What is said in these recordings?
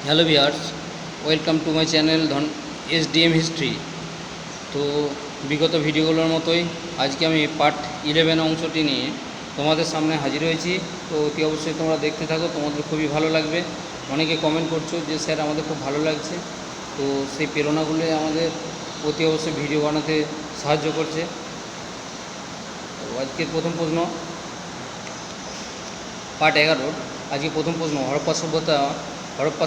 Hello viewers, welcome to my channel SDM history. তো বিগত ভিডিওগুলোর মতোই আজকে আমি পার্ট 11 অংশটি নিয়ে তোমাদের সামনে হাজির হয়েছি। তো অতি অবশ্যই তোমরা দেখতে থাকো, তোমাদের খুবই ভালো লাগবে। অনেকে কমেন্ট করছো যে স্যার আমাদের খুব ভালো লাগছে, তো সেই প্রেরণাগুলো আমাদের অতি অবশ্যই ভিডিও বানাতে সাহায্য করছে। তো আজকের প্রথম প্রশ্ন, পার্ট 11। আজকে প্রথম প্রশ্ন, হরপ্পা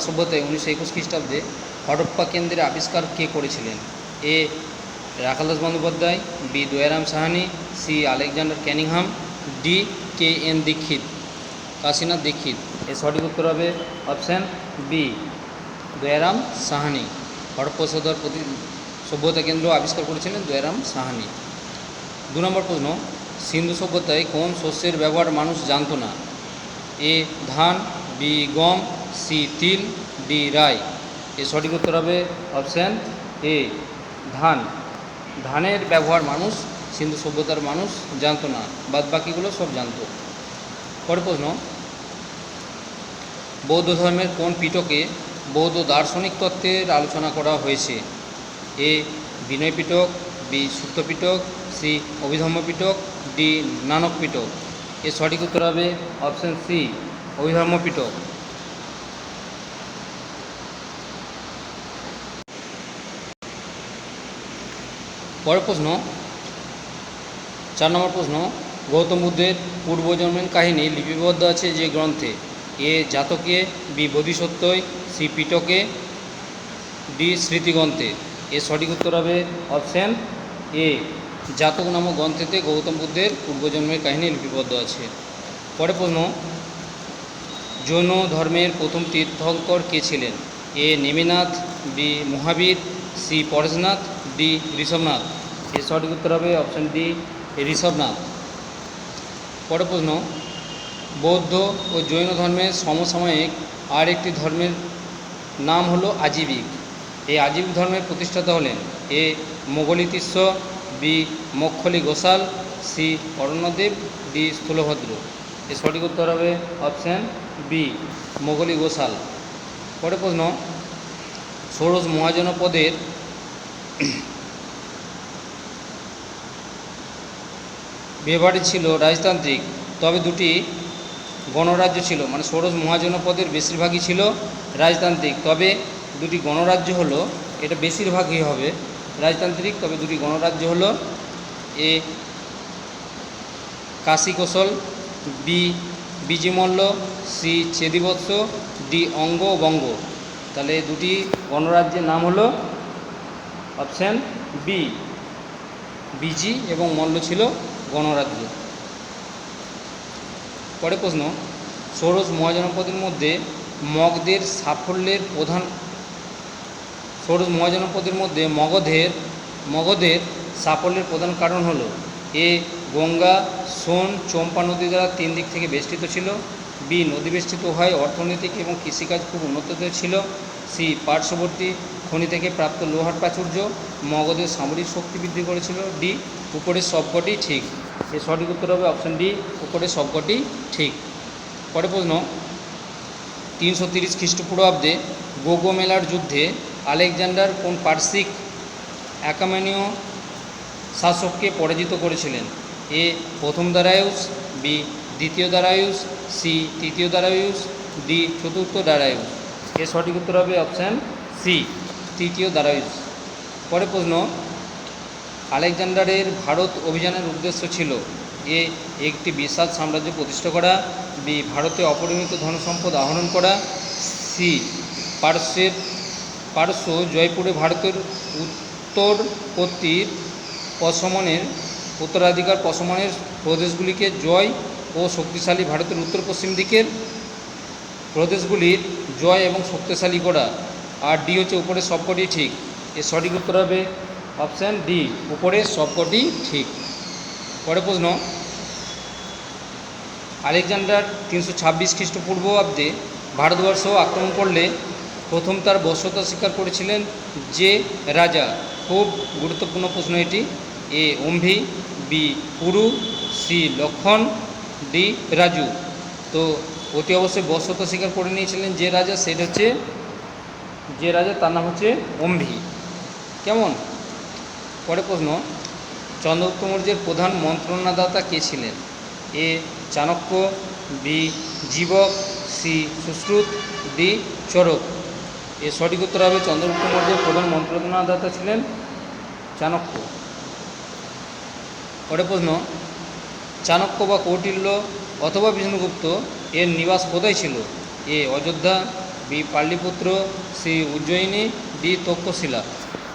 সভ্যতায় 1921 খ্রিস্টাব্দে হরপ্পা কেন্দ্রের আবিষ্কার কে করেছিলেন? A Rakhaldas Bandyopadhyay, B Dayaram Sahni, C Alexander Cunningham, D KN Dikshit, Kashinath Dikshit. এর সঠিক উত্তর হবে অপশান বি, দয়ারাম সাহানি। হরপ্পা সভ্যতা কেন্দ্র আবিষ্কার করেছিলেন দয়ারাম সাহানি। 2 নম্বর প্রশ্ন, সিন্ধু সভ্যতায় কোন শস্যের ব্যবহার মানুষ জানতো না? এ ধান, বি গম, সি তিল, ডি রাই। এর সঠিক উত্তর হবে অপশান এ, ধান। ধানের ব্যবহার মানুষ, সিন্ধু সভ্যতার মানুষ জানতো না, বাদ বাকিগুলো সব জানতো। পরের প্রশ্ন, বৌদ্ধ ধর্মের কোন পিটকে বৌদ্ধ দার্শনিক তত্ত্বের আলোচনা করা হয়েছে? A Vinaya Pitaka, B Sutta Pitaka, C Abhidhamma Pitaka, D Nanak Pitaka. এর সঠিক উত্তর হবে অপশান সি, অভিধর্ম পিটক। পরের প্রশ্ন, 4 নম্বর প্রশ্ন, গৌতম বুদ্ধের পূর্বজন্মের কাহিনী লিপিবদ্ধ আছে যে গ্রন্থে? এ জাতকে, বি বোধিসত্ত্বয়, সি পিটকে, ডি স্মৃতিগ্রন্থে। এর সঠিক উত্তর হবে অপশান এ, জাতক নামক গ্রন্থেতে গৌতম বুদ্ধের পূর্বজন্মের কাহিনী লিপিবদ্ধ আছে। পরের প্রশ্ন, জৈন ধর্মের প্রথম তীর্থঙ্কর কে ছিলেন? এ নেমিনাথ, বি মহাবীর, সি পরেশনাথ, ডি ঋষভনাথ। এর সঠিক উত্তর হবে অপশান ডি, ঋষভনাথ। পরের প্রশ্ন, বৌদ্ধ ও জৈন ধর্মের সমসাময়িক আর একটি ধর্মের নাম হলো আজীবিক। এই আজীবিক ধর্মের প্রতিষ্ঠাতা হলেন? A Moggali Tissa, B Makkhali Gosala, C Aranyadev, D Sthulabhadra. এর সঠিক উত্তর হবে অপশান বি, মোগলি গোসাল। পরের প্রশ্ন, ষোড়শ মহাজনপদের ব্যবহারটি ছিল রাজতান্ত্রিক, তবে দুটি গণরাজ্য ছিল। মানে ষোড়শ মহাজনপদের বেশিরভাগই ছিল রাজতান্ত্রিক, তবে দুটি গণরাজ্য হলো, এটা বেশিরভাগই হবে রাজতান্ত্রিক, তবে দুটি গণরাজ্য হলো A Kashi Koshal, B Vajjimalla, C Chedivatsa, D Anga Banga. তাহলে দুটি গণরাজ্যের নাম হলো অপশান বি, বিজি এবং মল্ল ছিল গণরাজ্য। পরের প্রশ্ন, ষোড়শ মহাজনপদের মধ্যে মগধের সাফল্যের প্রধান ষোড়শ মহাজনপদের মধ্যে মগধের সাফল্যের প্রধান কারণ হলো? এ গঙ্গা, সোন, চম্পা নদী দ্বারা 3 দিক থেকে বেষ্টিত ছিল, বি নদী বেষ্টিত হয় অর্থনৈতিক এবং কৃষিকাজ খুব উন্নত ছিল, সি পার্শ্ববর্তী খনি থেকে প্রাপ্ত লোহার প্রাচুর্য মগধের সামরিক শক্তি বৃদ্ধি করেছিল, ডি উপরের সবকটি ঠিক। এর সঠিক উত্তর হবে অপশান ডি, উপরের সবকটি ঠিক। পরের প্রশ্ন, 330 খ্রিস্টপূর্বাব্দে গোগোমেলার যুদ্ধে আলেকজান্ডার কোন পার্সিক অ্যাকামেনীয় শাসককে পরাজিত করেছিলেন? এ প্রথম দারায়ুস, বি দ্বিতীয় দারায়ুস, সি তৃতীয় দারায়ুস, ডি চতুর্থ দারায়ুস। এর সঠিক উত্তর হবে অপশান সি, তৃতীয় দারায়ুস। পরের প্রশ্ন, আলেকজান্ডারের ভারত অভিযানের উদ্দেশ্য ছিল? এ একটি বিশাল সাম্রাজ্য প্রতিষ্ঠা করা, বি ভারতে অপরিমিত ধনসম্পদ আহরণ করা, সি পারস্য জয়পুরে ভারতের উত্তরাধিকার প্রশমনের প্রদেশগুলিকে জয় ও শক্তিশালী ভারতের উত্তর পশ্চিম দিকের প্রদেশগুলির জয় এবং শক্তিশালী করা, আর ডি হচ্ছে উপরের সবকটি ঠিক। এর সঠিক উত্তর হবে অপশান ডি, উপরের সবকটি ঠিক। পরের প্রশ্ন, আলেকজান্ডার 326 খ্রিস্টপূর্বাব্দে ভারতবর্ষ আক্রমণ করলে প্রথম তার বশ্যতা স্বীকার করেছিলেন যে রাজা? খুব গুরুত্বপূর্ণ প্রশ্ন এটি। এ অম্ভি, বি পুরু, সি লক্ষণ, ডি রাজু। তো অতি অবশ্যই বশ্যতা স্বীকার করে নিয়েছিলেন যে রাজা, সেটা হচ্ছে যে রাজা তার নাম হচ্ছে অম্ভি। কেমন? পরে প্রশ্ন, চন্দ্রগুপ্ত মৌর্যের প্রধান মন্ত্রণাদাতা কে ছিলেন? A Chanakya, B Jivaka, C Sushruta, D Charaka. এর সঠিক উত্তর হবে চন্দ্রগুপ্ত মৌর্যের প্রধান মন্ত্রণাদাতা ছিলেন চাণক্য। পরে প্রশ্ন, চাণক্য বা কৌটিল্য অথবা বিষ্ণুগুপ্ত এর নিবাস কোথায় ছিল? A Ayodhya, B Pataliputra, C Ujjayini, D Takshashila.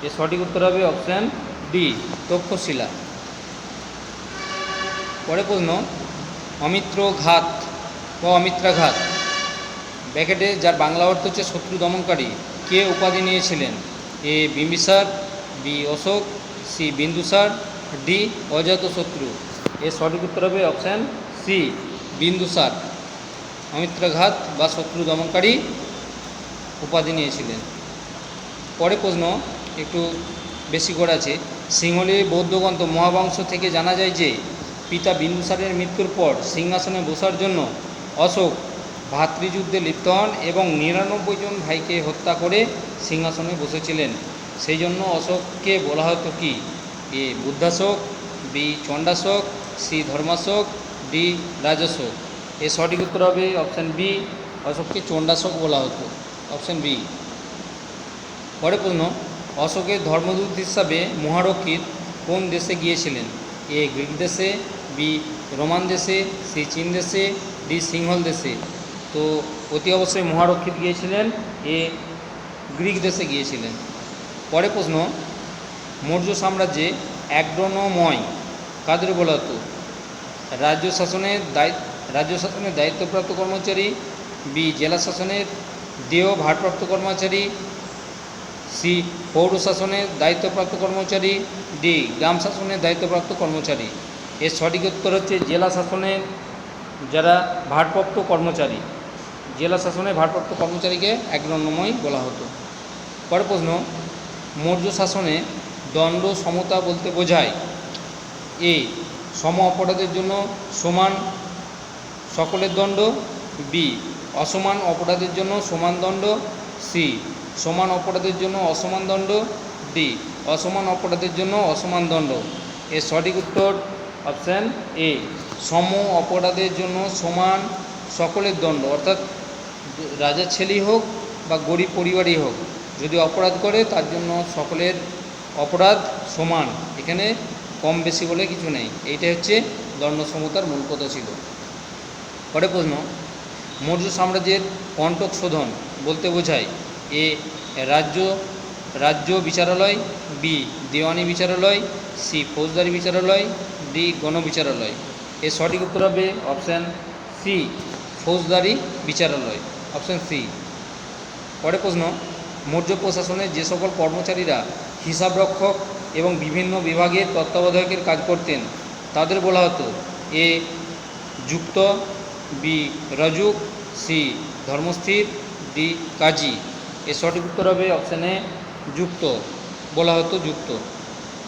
এর সঠিক উত্তর হবে অপশান ডি তক্ষশিলা। পরে প্রশ্ন, অমিত্র ঘাত বা অমিত্রাঘাত ব্যাকেটে যার বাংলা অর্থ হচ্ছে শত্রু দমনকারী, কে উপাধি নিয়েছিলেন? A Bimbisara, B Ashoka, C Bindusara, D Ajatashatru. এর সঠিক উত্তর হবে অপশান সি বিন্দুসার অমিত্রাঘাত বা শত্রু দমনকারী উপাধি নিয়েছিলেন। পরে প্রশ্ন একটু বেশি করে আছে, সিংহলীর বৌদ্ধগ্রন্থ মহাবংশ থেকে জানা যায় যে পিতা বিন্দুসারের মৃত্যুর পর সিংহাসনে বসার জন্য অশোক ভাতৃযুদ্ধে লিপ্ত হন এবং ৯৯ জন ভাইকে হত্যা করে সিংহাসনে বসেছিলেন। সেই জন্য অশোককে বলা হতো কি? A Buddhashoka, B Chandashoka, C Dharmashoka, D Rajashoka. এর সঠিক উত্তর হবে অপশান বি, অশোককে চণ্ডাশোক বলা হতো, অপশান বি। পরে প্রশ্ন, অশোকের ধর্মদূত হিসাবে মহারক্ষিত কোন দেশে গিয়েছিলেন? এ গ্রিক দেশে, বি রোমান দেশে, সি চীন দেশে, ডি সিংহল দেশে। তো অতি অবশ্যই মহারক্ষিত গিয়েছিলেন এ গ্রিক দেশে গিয়েছিলেন। পরে প্রশ্ন, মৌর্য সাম্রাজ্যে অ্যাগ্রোনোময় কাদের বলা হতো? রাজ্য শাসনের দায়িত্বপ্রাপ্ত কর্মচারী, বি জেলা শাসনের দেয় ভারপ্রাপ্ত কর্মচারী, সি পৌর শাসনের দায়িত্বপ্রাপ্ত কর্মচারী, ডি গ্রাম শাসনের দায়িত্বপ্রাপ্ত কর্মচারী। এর সঠিক উত্তর হচ্ছে জেলা শাসনের যারা ভারপ্রাপ্ত কর্মচারী, জেলা শাসনের ভারপ্রাপ্ত কর্মচারীকে অ্যাগ্রোনোময় বলা হতো। পরে প্রশ্ন, মৌর্য শাসনে দণ্ড সমতা বলতে বোঝায়? এ সম অপরাধের জন্য সমান সকলের দণ্ড, বি অসমান অপরাধের জন্য সমান দণ্ড, সি সমান অপরাধের জন্য অসমান দণ্ড, ডি অসমান অপরাধের জন্য অসমান দণ্ড। এর সঠিক উত্তর অপশান এ সম অপরাধের জন্য সমান সকলের দণ্ড, অর্থাৎ রাজার ছেলেই হোক বা গরিব পরিবারই হোক, যদি অপরাধ করে তার জন্য সকলের অপরাধ সমান, এখানে কম বেশি বলে কিছু নেই। এইটাই হচ্ছে দণ্ড সমতার মূল কথা ছিল। পরে প্রশ্ন, মৌর্য সাম্রাজ্যের কণ্টক শোধন বলতে বোঝায়? এ রাজ্য বিচারালয়, বি দেওয়ানি বিচারালয়, সি ফৌজদারি বিচারালয়, ডি গণবিচারালয়। এর সঠিক উত্তর হবে অপশান সি ফৌজদারি বিচারালয়, অপশান সি। পরে প্রশ্ন, মৌর্য প্রশাসনের যে সকল কর্মচারীরা হিসাবরক্ষক এবং বিভিন্ন বিভাগের তত্ত্বাবধায়কের কাজ করতেন তাদের বলা হতো? এ যুক্ত, বি রজুক, সি ধর্মস্থির, ডি কাজী। এর সঠিক উত্তর হবে অপশানে যুক্ত, বলা হতো যুক্ত।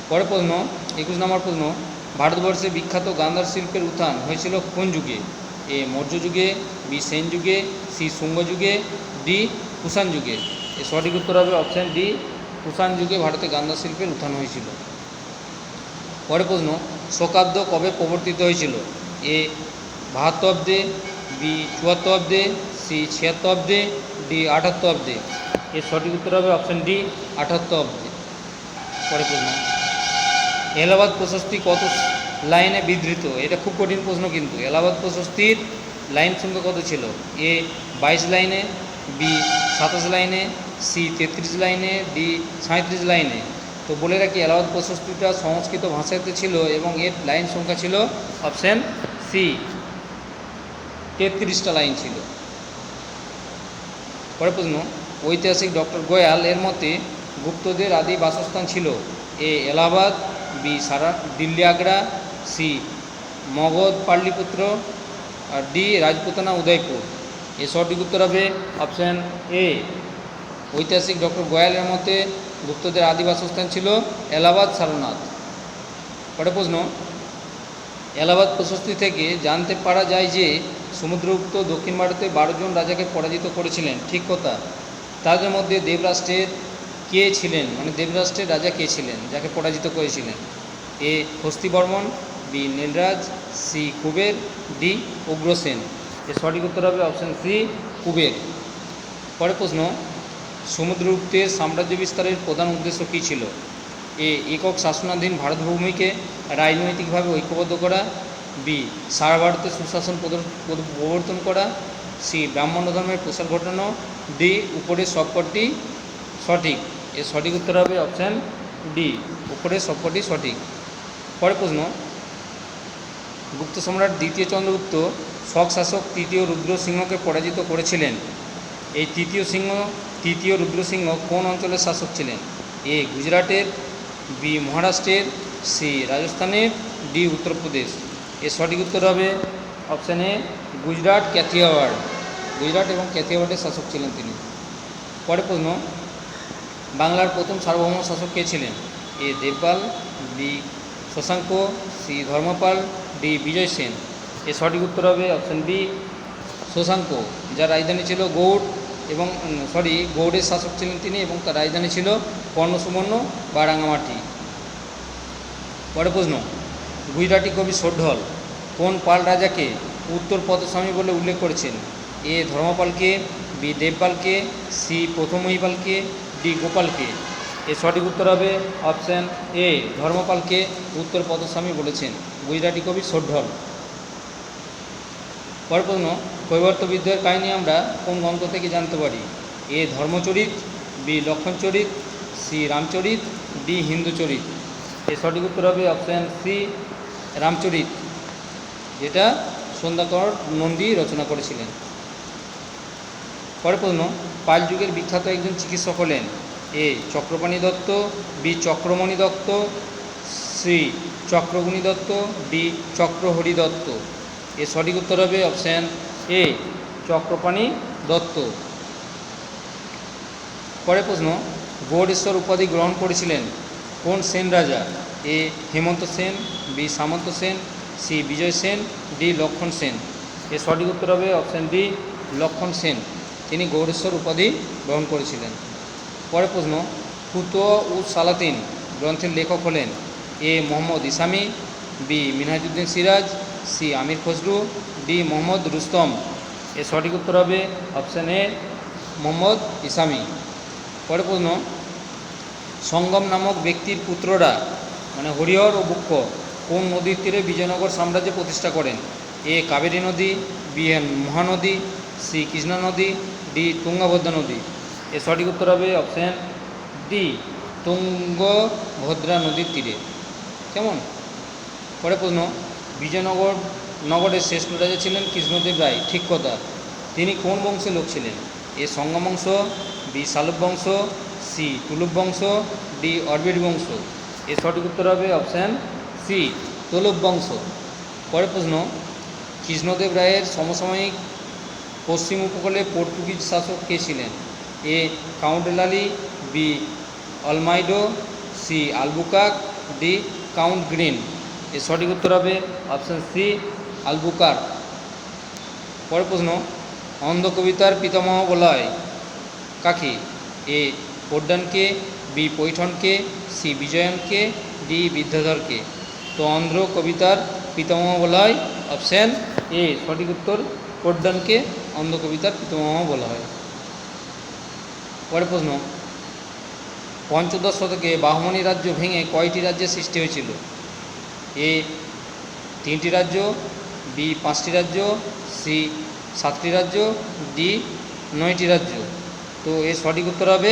পরে প্রশ্ন 21 নম্বর প্রশ্ন, ভারতবর্ষে বিখ্যাত গান্ধার শিল্পের উত্থান হয়েছিল কোন যুগে? এ মৌর্য যুগে, বি সেন যুগে, সি শুঙ্গ যুগে, ডি কুষাণ যুগে। এর সঠিক উত্তর হবে অপশান ডি কুষাণ যুগে ভারতে গান্ধার শিল্পের উত্থান হয়েছিল। পরে প্রশ্ন, শকাব্দ কবে প্রবর্তিত হয়েছিল? এ 72 অব্দে, বি 74 অব্দে, সি 76 অব্দে, ডি 78 অব্দে। এর সঠিক উত্তর হবে অপশান ডি 78 অব্দে। পরে প্রশ্ন, এলাহাবাদ প্রশস্তি কত লাইনে বিধৃত? এটা খুব কঠিন প্রশ্ন কিন্তু। এলাহাবাদ প্রশস্তির লাইন সংখ্যা কত ছিল? এ 22 লাইনে, বি 27 লাইনে, সি 33 লাইনে, ডি 37 লাইনে। তো বলে রাখি এলাহাবাদ প্রশস্তিটা সংস্কৃত ভাষাতে ছিল এবং এর লাইন সংখ্যা ছিল অপশান সি 33টা লাইন ছিল। পরে প্রশ্ন, ঐতিহাসিক ডক্টর গোয়াল এর মতে গুপ্তদের আদি বাসস্থান ছিল? এ এলাহাবাদ, বি দিল্লি আগ্রা, সি মগধ পাটলিপুত্র, আর ডি রাজপুতানা উদয়পুর। এর সঠিক উত্তর হবে অপশান এ। ঐতিহাসিক ডক্টর গোয়ালের মতে গুপ্তদের আদি বাসস্থান ছিল এলাহাবাদ সারনাথ। পরে প্রশ্ন, এলাহাবাদ প্রশস্তি থেকে জানতে পারা যায় যে সমুদ্রগুপ্ত দক্ষিণ ভারতে 12 জন রাজাকে পরাজিত করেছিলেন, ঠিক কথা। তাদের মধ্যে দেবরাষ্ট্রের কে ছিলেন, মানে দেবরাষ্ট্রের রাজা কে ছিলেন যাকে পরাজিত করেছিলেন? A Hastivarman, B Nilaraja, C Kubera, D Ugrasena. এর সঠিক উত্তর হবে অপশান সি কুবের। পরের প্রশ্ন, সমুদ্রগুপ্তের সাম্রাজ্য বিস্তারের প্রধান উদ্দেশ্য কী ছিল? এ একক শাসনাধীন ভারতভূমিকে রাজনৈতিকভাবে ঐক্যবদ্ধ করা, বি সারা ভারতে সুশাসন প্রবর্তন করা, সি ব্রাহ্মণ ধর্মের প্রসার ঘটানো, ডি উপরের সবকটি সঠিক। এর সঠিক উত্তর হবে অপশান ডি, উপরের সবকটি সঠিক। পরের প্রশ্ন, গুপ্ত সম্রাট দ্বিতীয় চন্দ্রগুপ্ত শক শাসক তৃতীয় রুদ্রসিংহকে পরাজিত করেছিলেন। এই তৃতীয় রুদ্রসিংহ কোন অঞ্চলের শাসক ছিলেন? এ গুজরাটের, বি মহারাষ্ট্রের, সি রাজস্থানের, ডি উত্তরপ্রদেশ। এর সঠিক উত্তর হবে অপশান এ গুজরাট কাথিয়াওয়াড়। গুজরাট এবং কাথিয়াওয়াড়ের শাসক ছিলেন তিনি। পরের প্রশ্ন, বাংলার প্রথম সার্বভৌম শাসক কে ছিলেন? A Devapala, B Shashanka, C Dharmapala, D Vijay Sen. এর সঠিক উত্তর হবে অপশান বি শশাঙ্ক, যার রাজধানী ছিল গৌড় এবং গৌড়ের শাসক ছিলেন তিনি এবং তার রাজধানী ছিল কর্ণসুবর্ণ বা রাঙামাটি। পরের প্রশ্ন, গুজরাটি কবি সোঢল কোন পাল রাজাকে উত্তর পথস্বামী বলে উল্লেখ করেছেন? এ ধর্মপালকে, বি দেবপালকে, সি প্রথম মহিপালকে, ডি গোপালকে। এর সঠিক উত্তর হবে অপশান এ ধর্মপালকে উত্তর পথস্বামী বলেছেন গুজরাটি কবি সোঢল। পরের প্রশ্ন, কৈবর্ত বিদ্রোহের কাহিনী আমরা কোন গ্রন্থ থেকে জানতে পারি? এ ধর্মচরিত, বি লক্ষণচরিত, সি রামচরিত, ডি হিন্দুচরিত। এর সঠিক উত্তর হবে অপশান সি রামচরিত, যেটা সন্ধ্যাকর নন্দী রচনা করেছিলেন। পরের প্রশ্ন, পাল যুগের বিখ্যাত একজন চিকিৎসক হলেন? A Chakrapani Datta, B Chakramani Datta, C Chakraguni Datta, D Chakrahari Datta. এর সঠিক উত্তর হবে অপশান এ চক্রপাণি দত্ত। পরের প্রশ্ন, গৌড়েশ্বর উপাধি গ্রহণ করেছিলেন কোন সেন রাজা? এ হেমন্ত সেন, বি সামন্ত সেন, সি বিজয় সেন, ডি লক্ষণ সেন। এর সঠিক উত্তর হবে অপশান ডি লক্ষণ সেন, তিনি গৌড়েশ্বর উপাধি গ্রহণ করেছিলেন। পরের প্রশ্ন, ফুতুয়া ও সালাতিন গ্রন্থের লেখক হলেন? এ মোহাম্মদ ইসামি, বি মিনহাজউদ্দিন সিরাজ, সি আমির খসরু, ডি মোহাম্মদ রুস্তম। এর সঠিক উত্তর হবে অপশান এ মোহাম্মদ ইসামি। পরের প্রশ্ন, সঙ্গম নামক ব্যক্তির পুত্ররা মানে হরিহর ও বুক্ষ কোন নদীর তীরে বিজয়নগর সাম্রাজ্য প্রতিষ্ঠা করেন? এ কাবেরী নদী, বি মহানদী, সি কৃষ্ণা নদী, ডি তুঙ্গভদ্রা নদী। এর সঠিক উত্তর হবে অপশান ডি তুঙ্গভদ্রা নদীর তীরে। কেমন? পরের প্রশ্ন, নগরের শ্রেষ্ঠ রাজা ছিলেন কৃষ্ণদেব রায়, ঠিক কথা। তিনি কোন বংশের লোক ছিলেন? এ সঙ্গম বংশ, বি শালব বংশ, সি তুলুপ বংশ, ডি অরবিট বংশ। এর সঠিক উত্তর হবে অপশান সি তুলুপ বংশ। পরের প্রশ্ন, কৃষ্ণদেব রায়ের সমসাময়িক পশ্চিম উপকূলে পর্তুগিজ শাসক কে ছিলেন? A Count Lally, B Almeida, C Albuquerque, D Count Green. এর সঠিক উত্তর হবে অপশান সি আলবুকার। পরের প্রশ্ন, অন্ধ কবিতার পিতামহ বলা হয় কাকে? এ পোড্ডানকে, বি পৈঠনকে, সি বিজয়নকে, ডি বিদ্যাধরকে। তো অন্ধ্র কবিতার পিতামহ বলা হয় অপশান এ, সঠিক উত্তর পোড্ডানকে অন্ধ কবিতার পিতামহ বলা হয়। পরের প্রশ্ন, পঞ্চদশ শতকে বাহমনি রাজ্য ভেঙে কয়টি রাজ্যের সৃষ্টি হয়েছিল? এ 3টি রাজ্য, বি 5টি রাজ্য, সি 7টি রাজ্য, ডি 9টি রাজ্য। তো এর সঠিক উত্তর হবে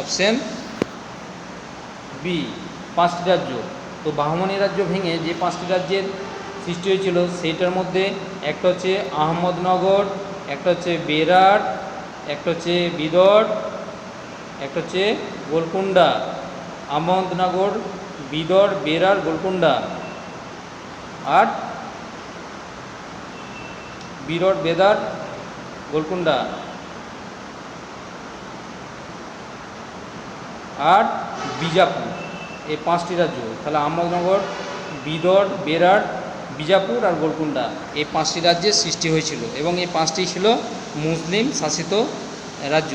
অপশান বি 5টি রাজ্য। তো বাহমনি রাজ্য ভেঙে যে 5টি রাজ্যের সৃষ্টি হয়েছিল সেইটার মধ্যে একটা হচ্ছে আহমদনগর, একটা হচ্ছে বেরার, একটা হচ্ছে বিদর, একটা হচ্ছে গোলকুন্ডা। আহমদনগর, বিদর, বেরার, গোলকুন্ডা আর বিদর, বেদার, গোলকুন্ডা আর বিজাপুর, এই 5টি রাজ্য। তাহলে আহমদনগর, বিদর, বেরার, বিজাপুর আর গোলকুন্ডা, এই 5টি রাজ্যের সৃষ্টি হয়েছিল এবং এই 5টি ছিল মুসলিম শাসিত রাজ্য।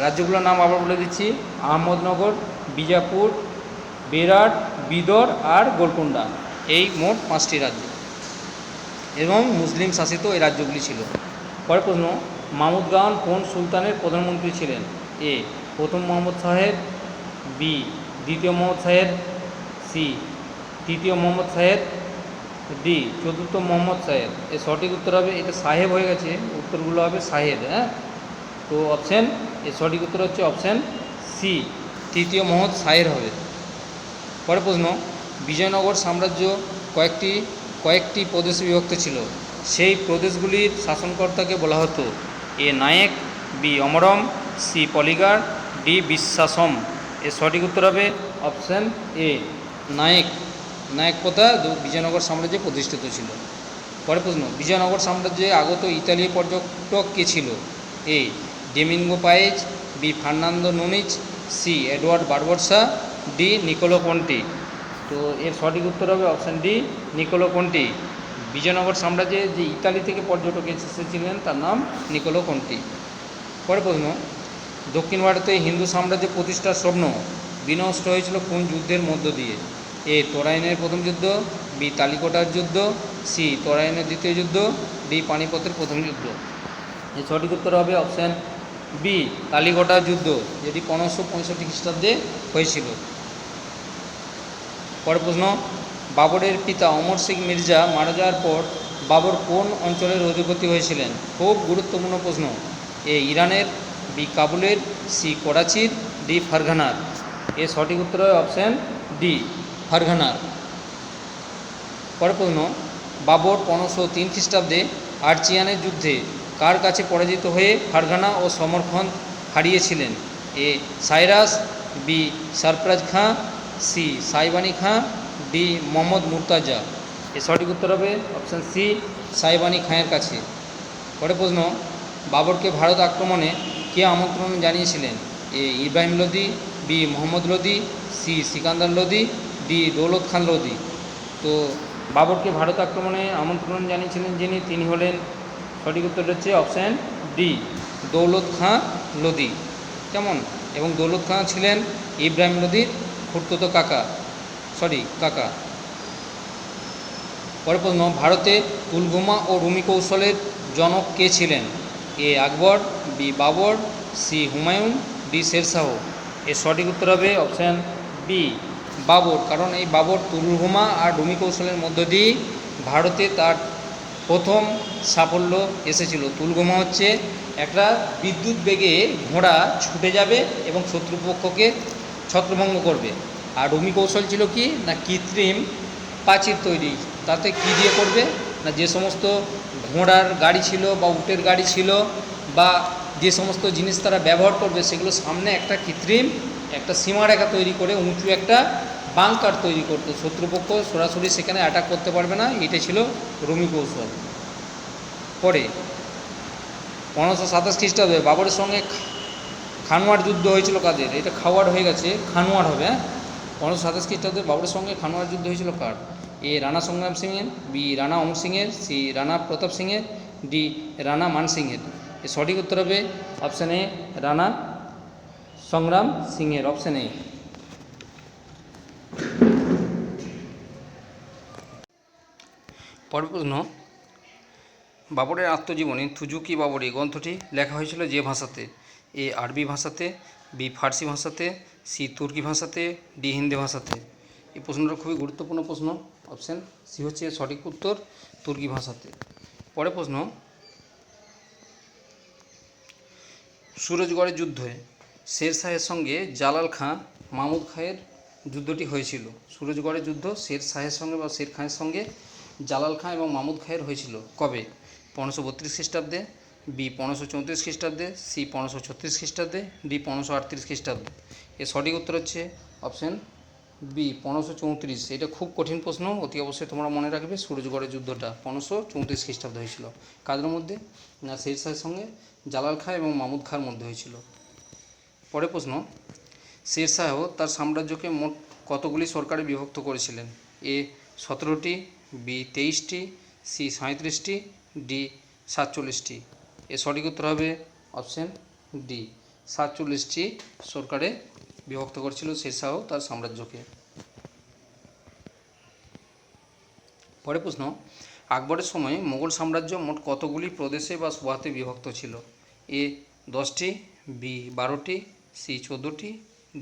রাজ্যগুলোর নাম আবার বলে দিচ্ছি: আহমদনগর, বিজাপুর, বেরাট, বিদর আর গোলকুন্ডা। এই মোট 5টি রাজ্য এবং মুসলিম শাসিত এই রাজ্যগুলি ছিল। পরের প্রশ্ন: মাহমুদ খান কোন সুলতানের প্রধানমন্ত্রী ছিলেন? এ প্রথম মোহাম্মদ সাহেব, বি দ্বিতীয় মোহাম্মদ সাহেব, সি তৃতীয় মোহাম্মদ সাহেব, ডি চতুর্থ মোহাম্মদ সাহেব। এর সঠিক উত্তর হবে, এটা সাহেব হয়ে গেছে, উত্তরগুলো হবে সাহেব। হ্যাঁ, তো অপশান এর সঠিক উত্তর হচ্ছে অপশান সি, তৃতীয় মোহাম্মদ সাহেব হবে। পরের প্রশ্ন: বিজয়নগর সাম্রাজ্য কয়েকটি প্রদেশে বিভক্ত ছিল, সেই প্রদেশগুলির শাসনকর্তাকে বলা হতো: এ নায়েক, বি অমরম, সি পলিগার, ডি বিশ্বাসম। এর সঠিক উত্তর হবে অপশান এ, নায়েক। নায়েক প্রথা বিজয়নগর সাম্রাজ্যে প্রতিষ্ঠিত ছিল। পরের প্রশ্ন: বিজয়নগর সাম্রাজ্যে আগত ইতালীয় পর্যটক কে ছিল? A Domingo Paes, B Fernando Nuniz, C Edward Barbosa, D Nicolo Conti. তো এর সঠিক উত্তর হবে option D, Nicolo Conti. Vijayanagara সাম্রাজ্যে যে ইতালি থেকে পর্যটক এসেছিলেন তার নাম নিকোলো কন্টি। পরের প্রশ্ন: দক্ষিণ ভারতে হিন্দু সাম্রাজ্য প্রতিষ্ঠার স্বপ্ন বিনষ্ট হয়েছিল কোন যুদ্ধের মধ্য দিয়ে? এ তরাইনের প্রথম যুদ্ধ, বি তালিকোটার যুদ্ধ, সি তরাইনের দ্বিতীয় যুদ্ধ, ডি পানিপথের প্রথম যুদ্ধ। এর সঠিক উত্তর হবে অপশান বি, তালিকোটার যুদ্ধ, যেটি 1565 খ্রিস্টাব্দে হয়েছিল। পরের প্রশ্ন: বাবরের পিতা অমর সিং মির্জা মারা যাওয়ার পর বাবর কোন অঞ্চলের অধিপতি হয়েছিলেন? খুব গুরুত্বপূর্ণ প্রশ্ন। এ ইরানের, বি কাবুলের, সি করাচির, ডি ফারঘানার। এর সঠিক উত্তর হবে অপশান ডি, ফারঘানার। পরের প্রশ্ন: বাবর 1503 খ্রিস্টাব্দে আর্চিয়ানের যুদ্ধে কার কাছে পরাজিত হয়ে ফারঘানা ও সমরখন্দ হারিয়েছিলেন? A Cyrus, B Sarfaraz Khan, C Shaibani Khan, D Mohammad Murtaza. এর সঠিক উত্তর হবে অপশান সি, সাইবানি খাঁয়ের কাছে। পরের প্রশ্ন: বাবরকে ভারত আক্রমণে কে আমন্ত্রণ জানিয়েছিলেন? A Ibrahim Lodi, B Mohammad Lodi, C Sikandar Lodi, D Daulat Khan Lodi. তো বাবরকে ভারত আক্রমণে আমন্ত্রণ জানিয়েছিলেন তিনি হলেন, সঠিক উত্তর হচ্ছে অপশান ডি, দৌলত খাঁ লোদি। কেমন? এবং দৌলত খাঁ ছিলেন ইব্রাহিম লোদির খুড়তুতো কাকা। পরের প্রশ্ন: ভারতে তুলগুমা ও রুমি কৌশলের জনক কে ছিলেন? A Akbar, B Babur, C Humayun, D Sher Shah. এর সঠিক উত্তর হবে অপশান বি, বাবর। কারণ এই বাবর তুলগুমা আর রুমি কৌশলের মধ্য দিয়ে ভারতে তার প্রথম সাফল্য এসেছিল। তুলগুমা হচ্ছে একটা বিদ্যুৎ বেগে ঘোড়া ছুটে যাবে এবং শত্রুপক্ষকে ছত্রভঙ্গ করবে। আর রুমি কৌশল ছিল কি না, কৃত্রিম প্রাচীর তৈরি। তাতে কী দিয়ে করবে না, যে সমস্ত ঘোড়ার গাড়ি ছিল বা উটের গাড়ি ছিল বা যে সমস্ত জিনিস তারা ব্যবহার করবে সেগুলো সামনে একটা কৃত্রিম একটা সীমারেখা তৈরি করে উঁচু একটা বাংকার তৈরি করতো, শত্রুপক্ষ সরাসরি সেখানে অ্যাটাক করতে পারবে না। এটা ছিল রুমি কৌশল। পরে 1527 খ্রিস্টাব্দে বাবরের সঙ্গে খানওয়ার যুদ্ধ হয়েছিল কাদের? এটা খাওয়ার হয়ে গেছে, খানওয়ার হবে। হ্যাঁ, 1527 খ্রিস্টাব্দে বাবরের সঙ্গে খানওয়ার যুদ্ধ হয়েছিল কার? এ রানা সংগ্রাম সিংয়ের, বি রানা অমর সিংয়ের, সি রানা প্রতাপ সিংয়ের, ডি রানা মান সিংয়ের। এর সঠিক উত্তর হবে অপশান এ, রানা সংগ্রাম সিংয়ের, অপশান এ। পরের প্রশ্ন: বাবরের আত্মজীবনী থুজুকি বাবরি গ্রন্থটি লেখা হয়েছিল যে ভাষাতে? এ আরবি ভাষাতে, বি ফার্সি ভাষাতে, সি তুর্কি ভাষাতে, ডি হিন্দি ভাষাতে। এই প্রশ্নটা খুবই গুরুত্বপূর্ণ প্রশ্ন। অপশান সি হচ্ছে সঠিক উত্তর, তুর্কি ভাষাতে। পরের প্রশ্ন: সুরজগড়ের যুদ্ধে শেরশাহের সঙ্গে জালাল খাঁ মাহমুদ খাঁয়ের যুদ্ধটি হয়েছিল। সুরজগড়ের যুদ্ধ শেরশাহের সঙ্গে বা শের খাঁয়ের সঙ্গে জালাল খাঁ এবং মাহমুদ খাঁয়ের হয়েছিল কবে? 1532 খ্রিস্টাব্দে, বি 1534 খ্রিস্টাব্দে, সি 1536 খ্রিস্টাব্দে, ডি 1538 খ্রিস্টাব্দে। এর সঠিক উত্তর হচ্ছে অপশান বি 1534। এটা খুব কঠিন প্রশ্ন, অতি অবশ্যই তোমরা মনে রাখবে। সুরজগড়ের যুদ্ধটা 1534 খ্রিস্টাব্দে হয়েছিল। কাদের মধ্যে? না শেরশাহের সঙ্গে জালাল খাঁ এবং মাহমুদ খাঁর মধ্যে হয়েছিল। পরের প্রশ্ন: শেরশাহ তার সাম্রাজ্যকে মোট কতগুলি সরকারে বিভক্ত করেছিলেন? এ 17টি, বি 23টি, সি 37টি, ডি 47টি। এর সঠিক উত্তর হবে অপশন ডি 47টি সরকারে বিভক্ত করেছিল শেরশাহ তার সাম্রাজ্যকে। পরের প্রশ্ন, আকবরের সময় মোগল সাম্রাজ্য মোট কতগুলি প্রদেশে বা সুবাহতে বিভক্ত ছিল? এ 10টি, বি 12টি, সি 14টি,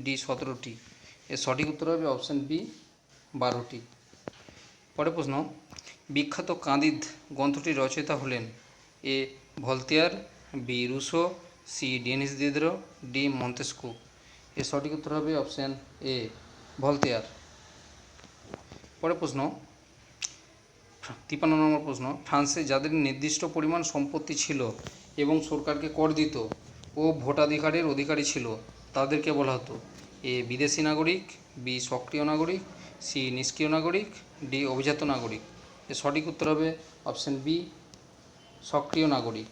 ডি 17টি। এর সঠিক উত্তর হবে অপশান বি 12টি। পরের প্রশ্ন, বিখ্যাত কাঁদিদ গ্রন্থটির রচয়িতা হলেন? A Voltaire, B Rousseau, C Denis Diderot, D Montesquieu. এর সঠিক উত্তর হবে অপশান এ ভলতেয়ার। পরের প্রশ্ন, 53 নম্বর প্রশ্ন, ফ্রান্সে যাদের নির্দিষ্ট পরিমাণ সম্পত্তি ছিল এবং সরকারকে কর দিত ও ভোটাধিকারের অধিকারী ছিল তাদেরকে বলা হতো? এ বিদেশি নাগরিক, বি সক্রিয় নাগরিক, সি নিষ্ক্রিয় নাগরিক, ডি অভিজাত নাগরিক। এর সঠিক উত্তর হবে অপশান বি সক্রিয় নাগরিক।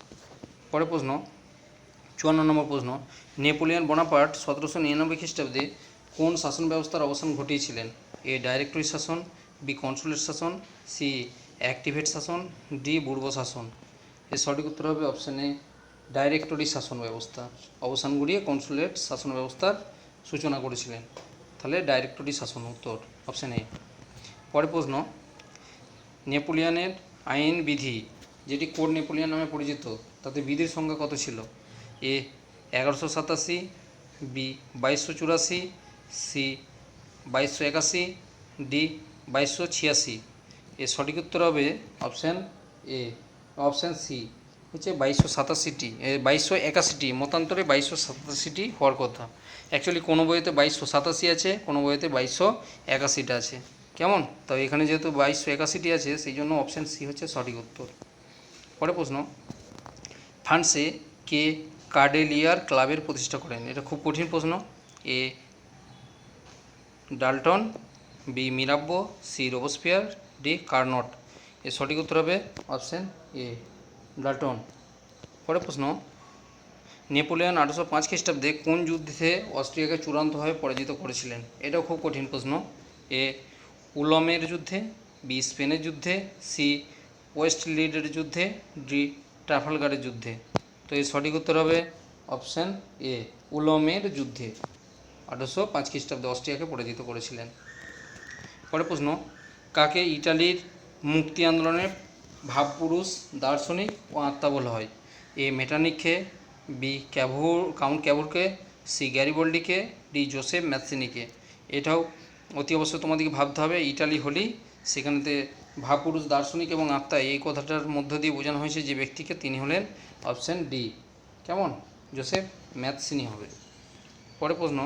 পরের প্রশ্ন, 54 নম্বর প্রশ্ন, নেপোলিয়ন বোনাপার্ট 1799 খ্রিস্টাব্দে কোন শাসন ব্যবস্থার অবসান ঘটিয়েছিলেন? এ ডাইরেক্টরি শাসন, বি কনসুলেট শাসন, সি অ্যাক্টিভেট শাসন, ডি বুর্বো শাসন। এর সঠিক উত্তর হবে অপশান এ ডাইরেক্টরি শাসন ব্যবস্থা অবসান ঘটিয়ে কনসুলেট শাসন ব্যবস্থার সূচনা করেছিলেন। তাহলে ডাইরেক্টরি শাসন উত্তর অপশান এ। পরের প্রশ্ন, নেপোলিয়নের আইন বিধি যেটি কোড নেপোলিয়ন নামে পরিচিত তাতে বিধির সংখ্যা কত ছিল? এ 1187, বি 2284, সি 2281, ডি 2286। এর সঠিক উত্তর হবে অপশান এ অপশান সি হচ্ছে 2287টি 2281টি, মতান্তরে 2287টি হওয়ার কথা। অ্যাকচুয়ালি কোনো বইতে 2287 আছে, কোনো বইতে 2281টা আছে। কেমন? তো এখানে যেহেতু 2281টি আছে সেই জন্য অপশান সি হচ্ছে সঠিক উত্তর। পরের প্রশ্ন, ফ্রান্সে কে কার্ডেলিয়ার ক্লাবের প্রতিষ্ঠা করেন? এটা খুব কঠিন প্রশ্ন। A Dalton, B Mirabeau, C Robespierre, D Carnot. এর সঠিক উত্তর হবে অপশান এ ডাল্টন। পরের প্রশ্ন, নেপোলিয়ন 1805 খ্রিস্টাব্দে কোন যুদ্ধে অস্ট্রিয়াকে চূড়ান্তভাবে পরাজিত করেছিলেন? এটাও খুব কঠিন প্রশ্ন। এ উলমের যুদ্ধে, বি স্পেনের যুদ্ধে, সি ওয়েস্টলিডের যুদ্ধে, ডি ট্রাফালগারের যুদ্ধে। তো এর সঠিক উত্তর হবে অপশান এ উলমের যুদ্ধে 1805 খ্রিস্টাব্দে অস্ট্রিয়াকে পরাজিত করেছিলেন। পরের প্রশ্ন, কাকে ইটালির মুক্তি আন্দোলনের ভাবপুরুষ, দার্শনিক ও আত্মা বলা হয়? এ মেটার্নিখকে, বি কাউন্ট ক্যাভুরকে, সি গ্যারিবল্ডিকে, ডি জোসেফ ম্যাথসিনিকে। এটাও অতি অবশ্যই তোমাদেরকে ভাবতে হবে। ইটালি হলেই সেখানেতে ভাবপুরুষ, দার্শনিক এবং আত্মা এই কথাটার মধ্য দিয়ে বোঝানো হয়েছে যে ব্যক্তিকে, তিনি হলেন অপশান ডি কেমন জোসেফ ম্যাথসিনি হবে। পরের প্রশ্ন,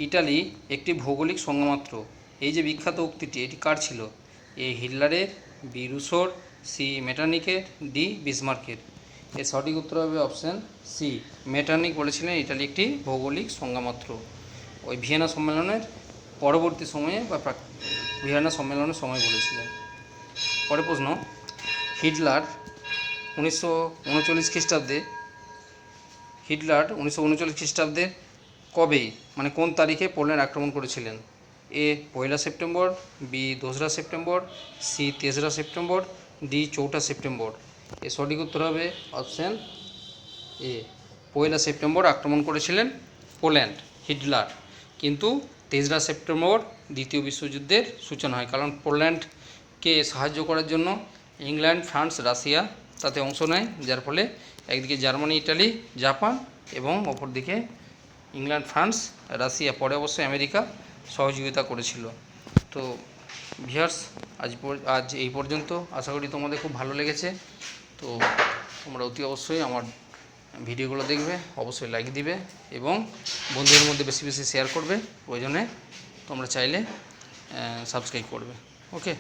ইটালি একটি ভৌগোলিক সংজ্ঞা মাত্র, এই যে বিখ্যাত উক্তিটি এটি কার ছিল? এ হিটলারের, বি রুসোর, সি মেটার্নিকের, ডি বিসমার্কের। এর সঠিক উত্তর হবে অপশান সি মেটার্নিক বলেছিলেন ইটালি একটি ভৌগোলিক সংজ্ঞা মাত্র, ওই ভিয়েনা সম্মেলনের পরবর্তী সময়ে বা ভিয়েনা সম্মেলনের সময় বলেছিলেন। পরের প্রশ্ন, হিটলার 1939 খ্রিস্টাব্দে কবে মানে কোন তারিখে পোল্যান্ড আক্রমণ করেছিলেন? A 1 September, B 2 September, C 3 September, D 4 September. এর সঠিক উত্তর হবে অপশান এ 1 সেপ্টেম্বর আক্রমণ করেছিলেন পোল্যান্ড হিটলার, কিন্তু 3 সেপ্টেম্বর দ্বিতীয় বিশ্বযুদ্ধের সূচনা হয়, কারণ পোল্যান্ডকে সাহায্য করার জন্য ইংল্যান্ড, ফ্রান্স, রাশিয়া তাতে অংশ নেয়, যার ফলে একদিকে জার্মানি, ইটালি, জাপান এবং অপরদিকে ইংল্যান্ড, ফ্রান্স, রাশিয়া, পরে অবশ্যই আমেরিকা সহযোগিতা করেছিল। তো ভিউয়ার্স আজ এই পর্যন্ত, আশা করি তোমাদের খুব ভালো লেগেছে। তো তোমরা অতি অবশ্যই আমার ভিডিওগুলো দেখবে, অবশ্যই লাইক দিবে এবং বন্ধুদের মধ্যে বেশি বেশি শেয়ার করবে, প্রয়োজনে তোমরা চাইলে সাবস্ক্রাইব করবে। ওকে।